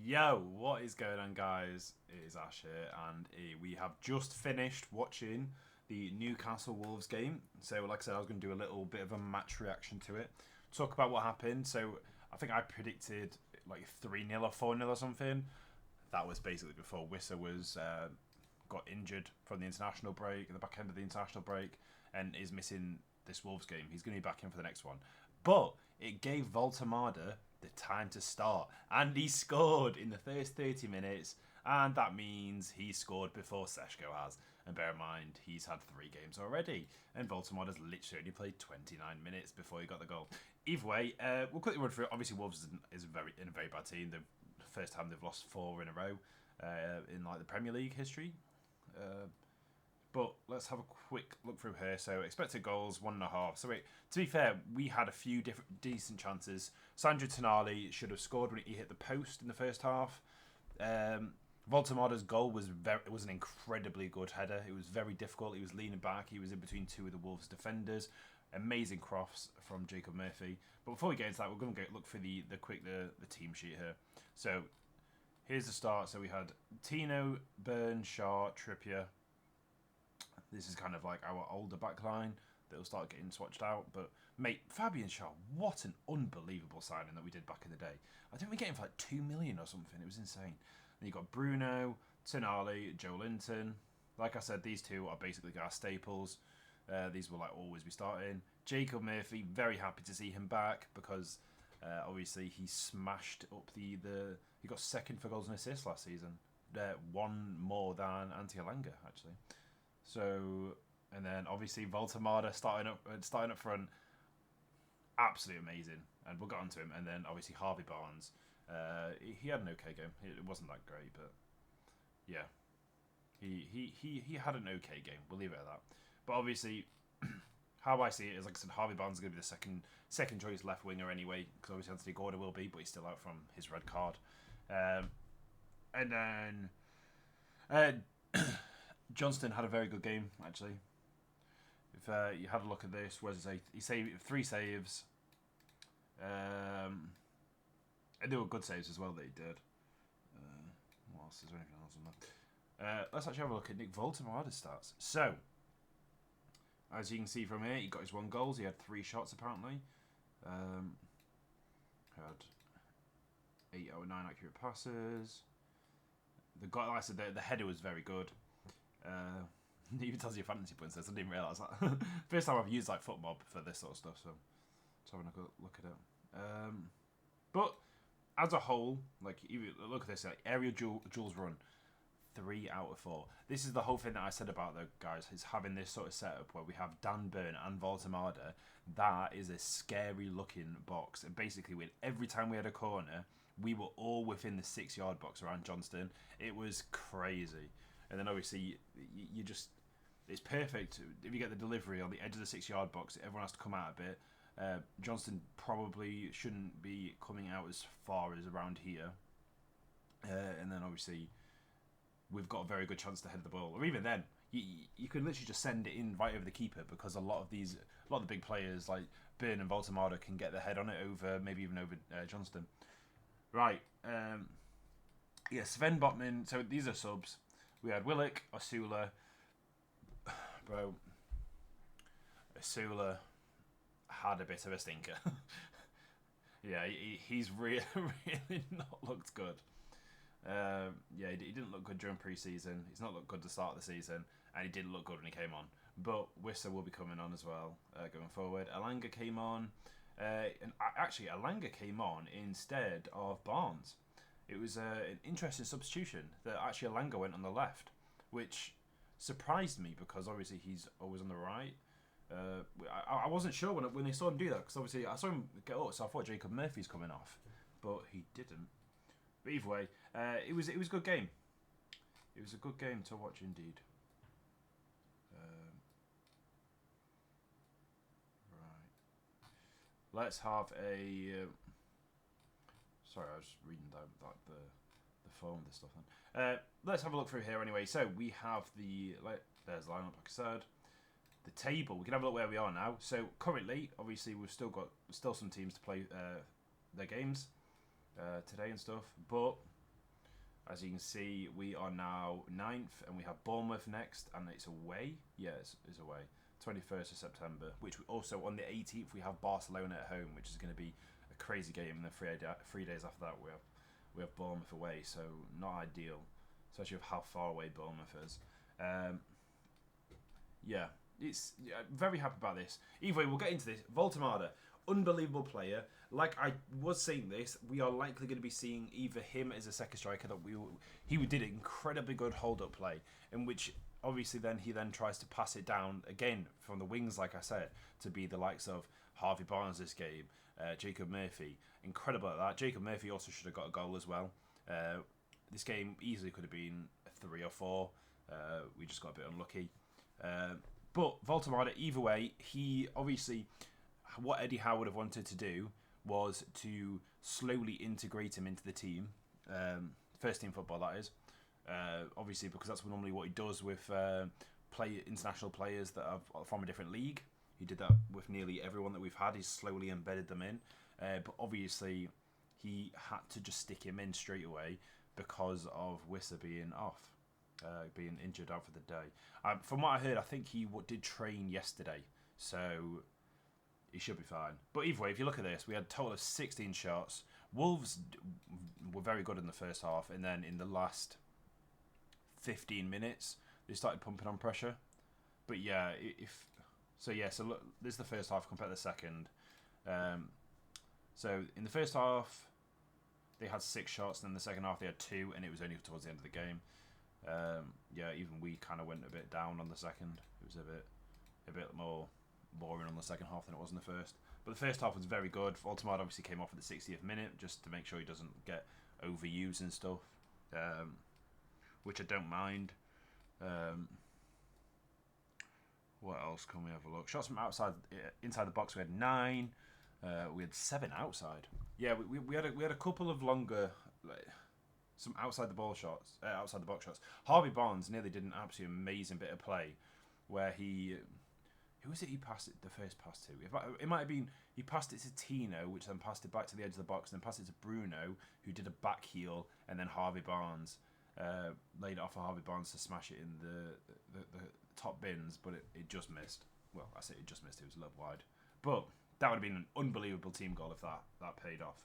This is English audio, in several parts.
Yo, what is going on, guys? It is Ash here, and we have just finished watching the Newcastle Wolves game. So, like I said, I was going to do a little bit of a match reaction to it, talk about what happened. So, I think I predicted like 3-0 or 4-0 or something. That was basically before Wissa was got injured from the international break, at the back end of the international break, and is missing this Wolves game. He's going to be back in for the next one. But it gave Woltemade the time to start, and he scored in the first 30 minutes, and that means he scored before Seshko has. And bear in mind, he's had 3 games already, and Woltemade has literally only played 29 minutes before he got the goal. Either way, we'll quickly run through it. Obviously, Wolves is in a very bad team. The first time they've lost 4 in a row in like the Premier League history. But let's have a quick look through here. So expected goals 1.5. So wait, to be fair, we had a few different decent chances. Sandro Tonali should have scored when he hit the post in the first half. Voltemade's goal was it was an incredibly good header. It was very difficult. He was leaning back. He was in between 2 of the Wolves defenders. Amazing cross from Jacob Murphy. But before we get into that, we're going to look for the team sheet here. So here's the start. So we had Tino, Burn, Shaw, Trippier. This is kind of like our older backline that will start getting swatched out. But, mate, Fabian Shaw, what an unbelievable signing that we did back in the day. I think we get him for like 2 million or something. It was insane. Then you got Bruno, Tonali, Joe Linton. Like I said, these two are basically our staples. These will like always be starting. Jacob Murphy, very happy to see him back because obviously he smashed up he got second for goals and assists last season. One more than Ante Alanga, actually. So, and then obviously Voltemade starting up front, absolutely amazing, and we'll get onto him. And then obviously Harvey Barnes, he had an okay game. It wasn't that great, but yeah, he had an okay game. We'll leave it at that. But obviously, how I see it is, like I said, Harvey Barnes is going to be the second choice left winger anyway, because obviously Anthony Gordon will be, but he's still out from his red card. And then Johnston had a very good game, actually. If you had a look at this, what does it say? He saved 3 saves. And they were good saves as well that he did. What else? Is there anything else on there? Let's actually have a look at Nick Voltemade's stats. So, as you can see from here, he got his 1 goal. He had 3 shots, apparently. Had 8 out of 9 accurate passes. Like I said, the header was very good. It even tells you fantasy points. I didn't realise that. First time I've used like FootMob for this sort of stuff, so just having a look at it. But as a whole, like look at this, like aerial duels run 3 out of 4. This is the whole thing that I said about the guys is having this sort of setup where we have Dan Burn and Voltemade. That is a scary looking box, and basically with every time we had a corner, we were all within the 6-yard box around Johnston. It was crazy. And then obviously you just, it's perfect if you get the delivery on the edge of the 6-yard box. Everyone has to come out a bit. Johnston probably shouldn't be coming out as far as around here. And then obviously we've got a very good chance to head the ball. Or even then, you could literally just send it in right over the keeper, because a lot of the big players like Burn and Voltemade can get their head on it over, maybe even over Johnston. Right. Yeah, Sven Botman. So these are subs. We had Willock, Osula. Bro, Osula had a bit of a stinker. Yeah, he's really, really not looked good. Yeah, he didn't look good during pre-season. He's not looked good to start the season, and he didn't look good when he came on. But Wissa will be coming on as well going forward. Alanga came on, and actually Alanga came on instead of Barnes. It was an interesting substitution that actually Alanga went on the left, which surprised me because obviously he's always on the right. I wasn't sure when they saw him do that, because obviously I saw him get up, so I thought Jacob Murphy's coming off, but he didn't. But either way, it was a good game. It was a good game to watch indeed. Right. Let's have a. Sorry, I was reading down like the phone, this stuff. Then. Let's have a look through here anyway. So we have there's the lineup, like I said. The table. We can have a look where we are now. So currently, obviously, we've still got some teams to play their games today and stuff. But As you can see, we are now 9th, and we have Bournemouth next, and it's away. Yeah, it's away. 21st of September, which we also on the 18th we have Barcelona at home, which is going to be a crazy game. And then 3 days after that we have Bournemouth away, so not ideal, especially with how far away Bournemouth is. Very happy about this. Either way, we'll get into this. Woltemade, unbelievable player. Like I was saying this, we are likely going to be seeing either him as a second striker he did incredibly good hold-up play, in which obviously he then tries to pass it down again from the wings, like I said, to be the likes of Harvey Barnes this game, Jacob Murphy. Incredible at that. Jacob Murphy also should have got a goal as well. This game easily could have been a 3 or 4. We just got a bit unlucky. But Woltemade, either way, he obviously, what Eddie Howe would have wanted to do was to slowly integrate him into the team. First team football, that is. Obviously, because that's normally what he does with international players that are from a different league. He did that with nearly everyone that we've had. He's slowly embedded them in. But obviously, he had to just stick him in straight away because of Wissa being off, being injured out for the day. From what I heard, I think he did train yesterday. So he should be fine. But either way, if you look at this, we had a total of 16 shots. Wolves were very good in the first half. And then in the last 15 minutes, they started pumping on pressure. But yeah, so look, this is the first half compared to the second. So in the first half, they had 6 shots, and in the second half they had 2, and it was only towards the end of the game. Even we kind of went a bit down on the second. It was a bit more boring on the second half than it was in the first. But the first half was very good. Woltemade obviously came off at the 60th minute just to make sure he doesn't get overused and stuff, which I don't mind. What else can we have a look? Shots from inside the box, we had 9. We had 7 outside. Yeah, we had a couple of longer, some outside the box shots. Harvey Barnes nearly did an absolutely amazing bit of play, where who was it he passed the first pass to? It might have been he passed it to Tino, which then passed it back to the edge of the box, and then passed it to Bruno, who did a back heel, and then Harvey Barnes laid it off for Harvey Barnes to smash it in the top bins, but it just missed. Well, I say it just missed. It was a little wide, but that would have been an unbelievable team goal if that paid off.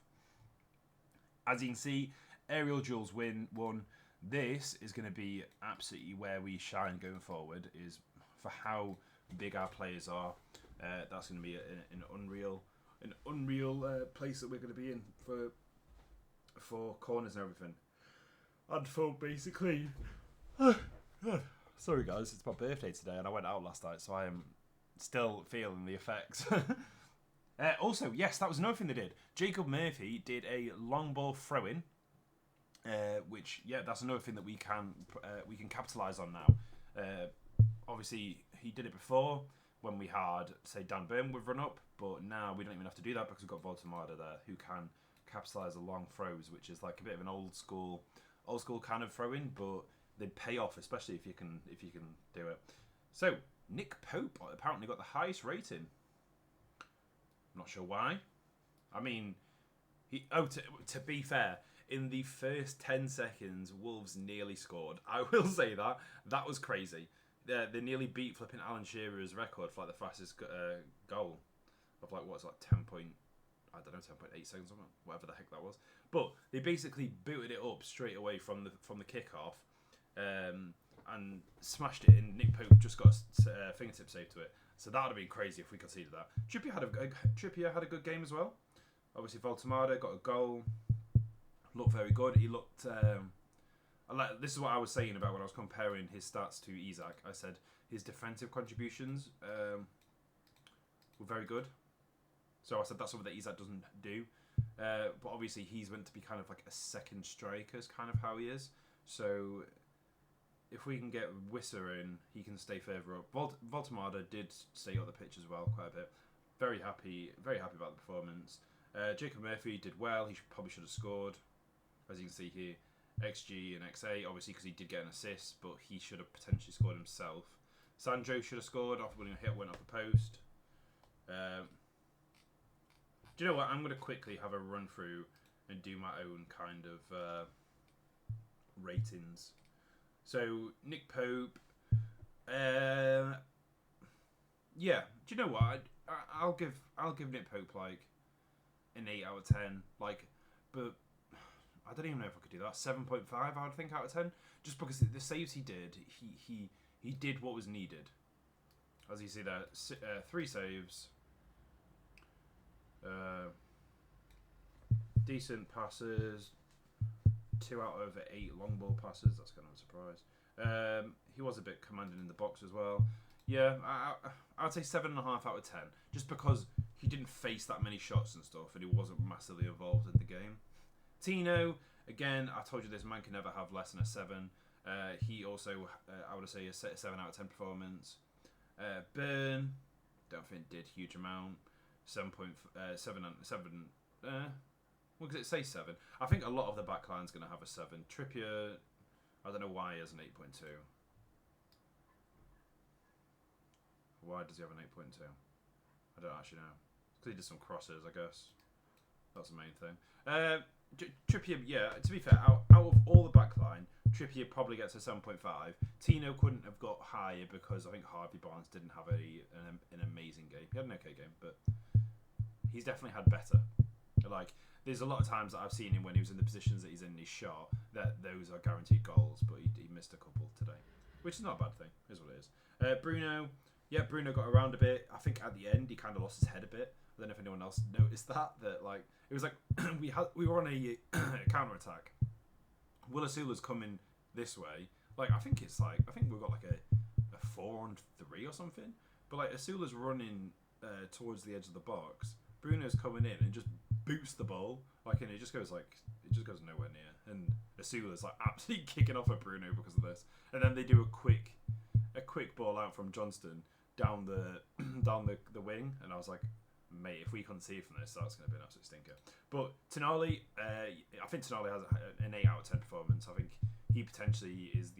As you can see, aerial duels won. This is going to be absolutely where we shine going forward, is for how big our players are. That's going to be an unreal place that we're going to be in for corners and everything. And for basically, sorry guys, it's my birthday today, and I went out last night, so I am still feeling the effects. Also, yes, that was another thing they did. Jacob Murphy did a long ball throw-in, which, yeah, that's another thing that we can capitalise on now. Obviously, he did it before when we had, say, Dan Burn would run up, but now we don't even have to do that because we've got Woltemade there who can capitalise on long throws, which is like a bit of an old school kind of throw-in, but they pay off, especially if you can do it. So Nick Pope apparently got the highest rating. I'm not sure why. I mean, to be fair, in the first 10 seconds, Wolves nearly scored. I will say that was crazy. They nearly beat flipping Alan Shearer's record for like the fastest goal of 10.8 seconds, whatever the heck that was. But they basically booted it up straight away from the kickoff, and smashed it in. Nick Pope just got a fingertip save to it. So that would have been crazy if we conceded that. Trippier had a good game as well. Obviously, Woltemade got a goal. Looked very good. He looked. This is what I was saying about when I was comparing his stats to Isak. I said his defensive contributions were very good. So I said that's something that Isak doesn't do. But obviously, he's meant to be kind of like a second striker, is kind of how he is. So if we can get Wissa in, he can stay further up. Woltemade did stay on the pitch as well quite a bit. Very happy about the performance. Jacob Murphy did well. He probably should have scored, as you can see here. XG and XA, obviously, because he did get an assist, but he should have potentially scored himself. Sandro should have scored after winning a hit, went off the post. Do you know what? I'm going to quickly have a run through and do my own kind of ratings. So Nick Pope, yeah. Do you know what? I'll give Nick Pope like an 8 out of 10. Like, but I don't even know if I could do that. 7.5, I would think, out of 10, just because the saves he did, he did what was needed. As you see there, 3 saves, decent passes, 2 out of 8 long ball passes. That's kind of a surprise. He was a bit commanding in the box as well. Yeah, I'd say 7.5 out of 10, just because he didn't face that many shots and stuff, and he wasn't massively involved in the game. Tino, again, I told you this man can never have less than a 7. He also, I would say, a 7 out of 10 performance. Burn, don't think did huge amount. 7.7. What does it say? 7. I think a lot of the backline's going to have a 7. Trippier, I don't know why he has an 8.2. Why does he have an 8.2? I don't actually know. Because he did some crosses, I guess. That's the main thing. Trippier, yeah, to be fair, out of all the backline, Trippier probably gets a 7.5. Tino couldn't have got higher because I think Harvey Barnes didn't have an amazing game. He had an okay game, but he's definitely had better. Like, there's a lot of times that I've seen him when he was in the positions that he's in his shot, that those are guaranteed goals, but he missed a couple today, which is not a bad thing, is what it is. Bruno, yeah, Bruno got around a bit. I think at the end he kind of lost his head a bit. I don't know if anyone else noticed that like it was like we were on a counter attack. Willisula's coming this way. Like I think we've got like a 4-on-3 or something. But like Asula's running towards the edge of the box. Bruno's coming in and just boots the ball and it just goes nowhere near. And Asula's like absolutely kicking off at Bruno because of this. And then they do a quick ball out from Johnston down the wing, and I was like, mate, if we concede from this, that's going to be an absolute stinker. But Tonali, I think Tonali has an 8 out of 10 performance. I think he potentially is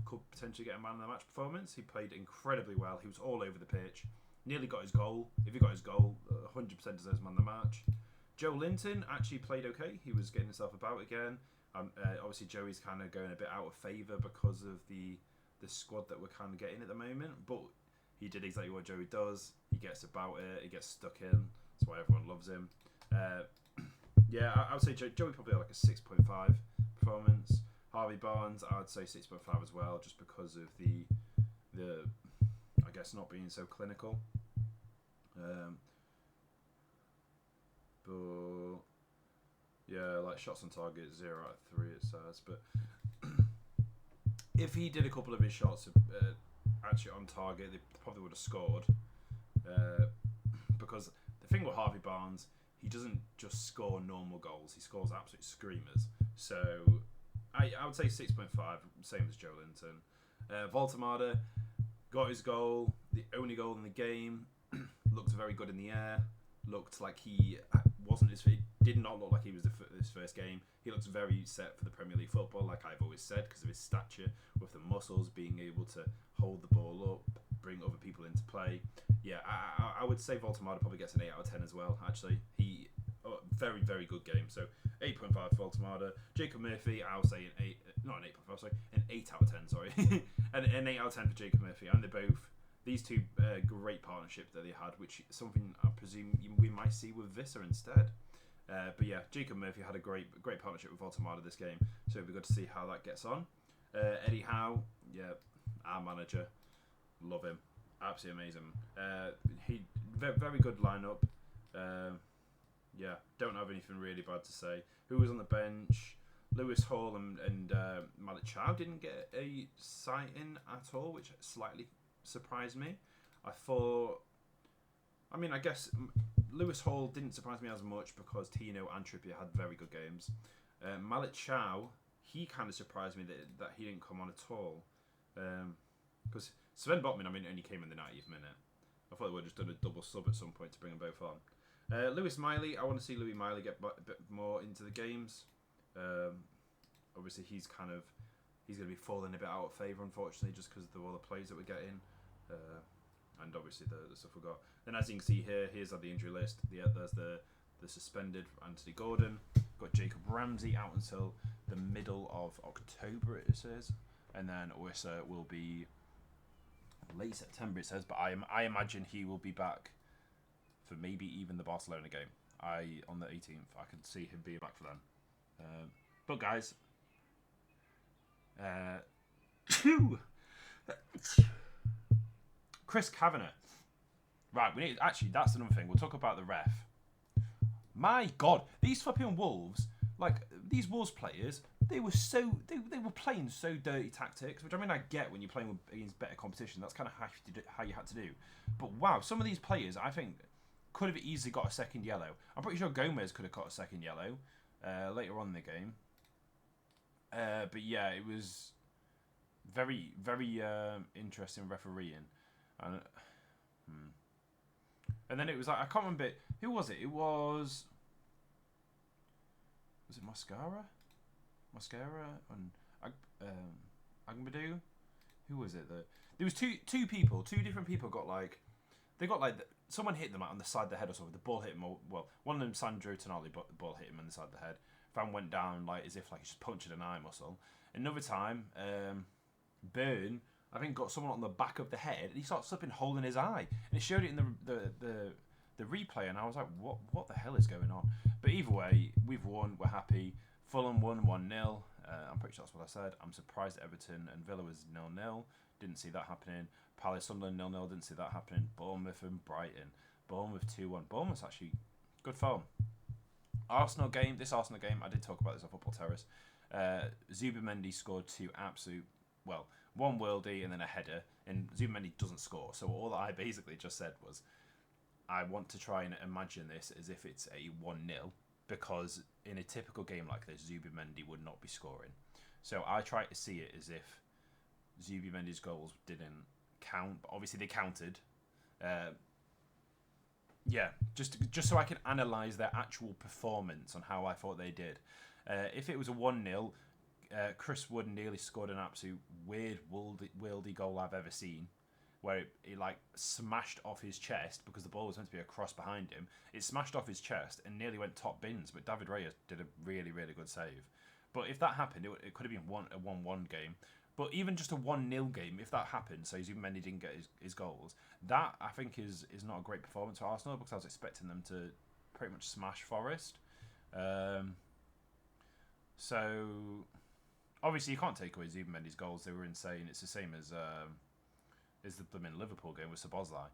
could potentially get a man of the match performance. He played incredibly well. He was all over the pitch. Nearly got his goal. If he got his goal, 100% deserves man of the match. Joe Linton actually played okay. He was getting himself about again. Obviously, Joey's kind of going a bit out of favour because of the squad that we're kind of getting at the moment. But he did exactly what Joey does. He gets about it. He gets stuck in. That's why everyone loves him. Yeah, I would say Joey probably had like a 6.5 performance. Harvey Barnes, I would say 6.5 as well, just because of the I guess not being so clinical. But yeah, like shots on target 0 out of 3 it says. But if he did a couple of his shots actually on target, they probably would have scored. Because the thing with Harvey Barnes, he doesn't just score normal goals; he scores absolute screamers. So I would say 6.5, same as Joe Linton. Woltemade got his goal, the only goal in the game. Looked very good in the air. Looked like he wasn't did not look like he was his first game. He looks very set for the Premier League football, like I've always said, because of his stature, with the muscles, being able to hold the ball up, bring other people into play. Yeah, I would say Woltemade probably gets an 8 out of 10 as well, actually. He very, very good game. So 8.5 for Woltemade. Jacob Murphy, I'll say an 8, not an 8.5, sorry, an 8 out of 10, sorry. an 8 out of 10 for Jacob Murphy. And they're both, these two, great partnership that they had, which is something I presume we might see with Visser instead. But yeah, Jacob Murphy had a great partnership with Woltemade this game, so it'll be good to see how that gets on. Eddie Howe, yeah, our manager, love him, absolutely amazing. He very good lineup. Yeah, don't have anything really bad to say. Who was on the bench? Lewis Hall and Malik Chow didn't get a sighting at all, which slightly surprised me. I guess Lewis Hall didn't surprise me as much because Tino and Trippier had very good games. Malik Chow, he kind of surprised me that he didn't come on at all. Because Sven Botman, only came in the 90th minute. I thought they would have just done a double sub at some point to bring them both on. Lewis Miley, I want to see Louis Miley get a bit more into the games. Obviously, he's going to be falling a bit out of favour, unfortunately, just because of all the plays that we're getting. And obviously the stuff we've got. Then as you can see here, here's the injury list. There's the suspended Anthony Gordon. Got Jacob Ramsey out until the middle of October, it says, and then Wissa will be late September, it says. But I imagine he will be back for maybe even the Barcelona game. On the 18th, I could see him being back for them. But guys, Chris Kavanagh. Right, we need actually. That's another thing. We'll talk about the ref. My God, these flipping Wolves, like these Wolves players, they were playing so dirty tactics. Which I mean, I get when you're playing against better competition. That's kind of how you had to do. But wow, some of these players, I think, could have easily got a second yellow. I'm pretty sure Gomez could have got a second yellow later on in the game. But yeah, it was very, very interesting refereeing. And then it was like, I can't remember, who was it? Was it Mascara and Agbadou? Who was it? There was two different people got like, someone hit them on the side of the head or something. The ball hit him. Well, one of them, Sandro Tonali, but the ball hit him on the side of the head. Van went down like as if like he just punctured an eye muscle. Another time, Byrne, I think, got someone on the back of the head, and he started slipping a hole in his eye, and it showed it in the replay, and I was like, what the hell is going on? But either way, we've won. We're happy. Fulham won 1-0. I'm pretty sure that's what I said. I'm surprised Everton and Villa was 0-0. Didn't see that happening. Palace, Sunderland 0-0. Didn't see that happening. Bournemouth and Brighton. Bournemouth 2-1. Bournemouth's actually good form. Arsenal game, I did talk about this on Football Terrace. Zubimendi scored one worldie and then a header, and Zubimendi doesn't score. So all I basically just said was, I want to try and imagine this as if it's a 1-0, because in a typical game like this, Zubimendi would not be scoring. So I tried to see it as if Zubimendi's goals didn't count, but obviously they counted. Just so I can analyse their actual performance on how I thought they did. If it was a 1-0, Chris Wood nearly scored an absolute weird wieldy goal I've ever seen, where it like smashed off his chest because the ball was meant to be a cross behind him. It smashed off his chest and nearly went top bins, but David Raya did a really, really good save. But if that happened, it could have been a 1-1 game. But even just a 1-0 game, if that happened, so Zubimendi didn't get his goals, that I think is not a great performance for Arsenal, because I was expecting them to pretty much smash Forest. So obviously you can't take away Zubimendi's goals; they were insane. It's the same as the blooming Liverpool game with Szoboszlai.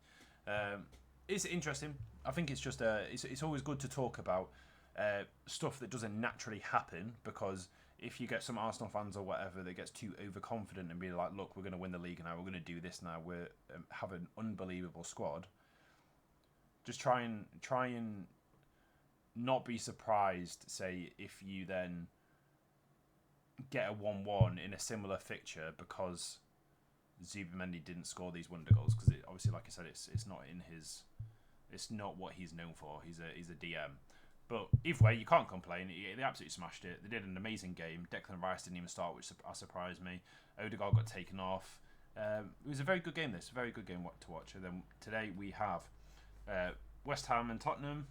It's interesting. I think it's just it's always good to talk about stuff that doesn't naturally happen, because if you get some Arsenal fans or whatever that gets too overconfident and be like, look, we're going to win the league now, we're going to do this now, we have an unbelievable squad, just try and not be surprised, say, if you then get a 1-1 in a similar fixture because Zubimendi didn't score these wonder goals, because obviously, like I said, it's not what he's known for. He's a DM. But either way, you can't complain. They absolutely smashed it. They did an amazing game. Declan Rice didn't even start, which surprised me. Odegaard got taken off. It was a very good game. A very good game to watch. And then today we have West Ham and Tottenham,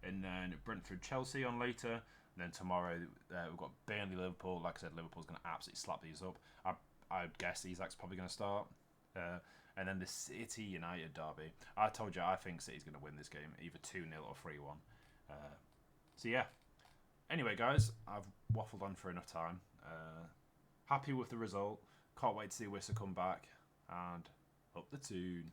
and then Brentford Chelsea on later. And then tomorrow we've got Burnley Liverpool. Like I said, Liverpool's going to absolutely slap these up. I'd guess Isak's probably going to start. And then the City United derby. I told you I think City's going to win this game, either 2-0 or 3-1. So yeah. Anyway, guys, I've waffled on for enough time. Happy with the result. Can't wait to see Wissa come back. And up the tune.